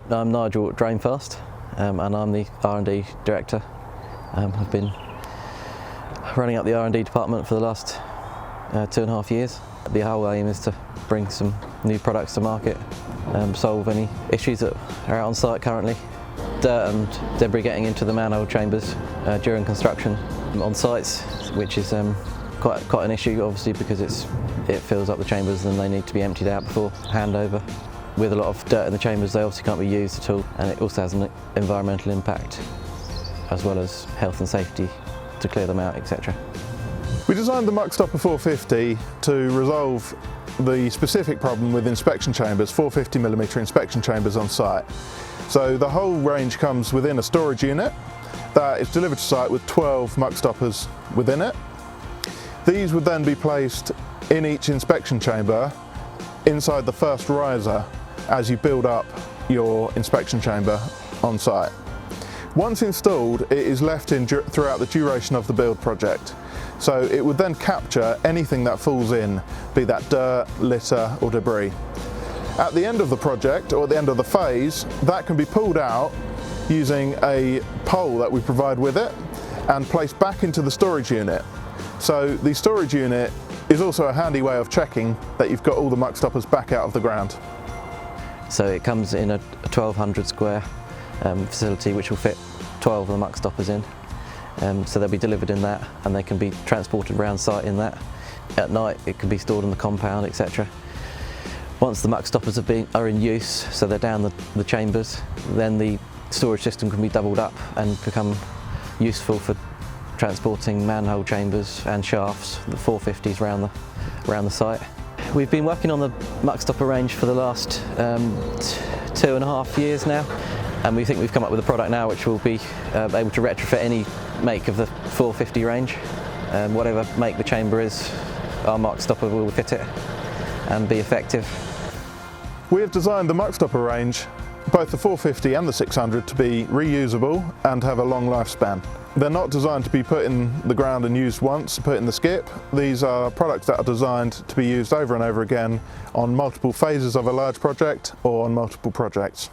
I'm Nigel at Drainfast, and I'm the R&D Director. I've been running up the R&D department for the last 2.5 years. The whole aim is to bring some new products to market, solve any issues that are out on site currently. Dirt and debris getting into the manhole chambers during construction on sites, which is quite an issue, obviously, because it fills up the chambers and they need to be emptied out before handover. With a lot of dirt in the chambers, they obviously can't be used at all, and it also has an environmental impact as well as health and safety to clear them out, etc. We designed the MuckStopper 450 to resolve the specific problem with inspection chambers, 450mm inspection chambers on site. So the whole range comes within a storage unit that is delivered to site with 12 MuckStoppers within it. These would then be placed in each inspection chamber inside the first riser as you build up your inspection chamber on site. Once installed, it is left in throughout the duration of the build project. So it would then capture anything that falls in, be that dirt, litter or debris. At the end of the project, or at the end of the phase, that can be pulled out using a pole that we provide with it and placed back into the storage unit. So the storage unit is also a handy way of checking that you've got all the MuckStoppers back out of the ground. So it comes in a 1200 square facility which will fit 12 of the MuckStoppers in. So they'll be delivered in that, and they can be transported around site in that. At night it can be stored in the compound, etc. Once the MuckStoppers are in use, so they're down the chambers, then the storage system can be doubled up and become useful for transporting manhole chambers and shafts, the 450s around the site. We've been working on the MuckStopper range for the last 2.5 years now, and we think we've come up with a product now which will be able to retrofit any make of the 450 range. Whatever make the chamber is, our MuckStopper will fit it and be effective. We have designed the MuckStopper range, both the 450 and the 600, to be reusable and have a long lifespan. They're not designed to be put in the ground and used once, put in the skip. These are products that are designed to be used over and over again on multiple phases of a large project or on multiple projects.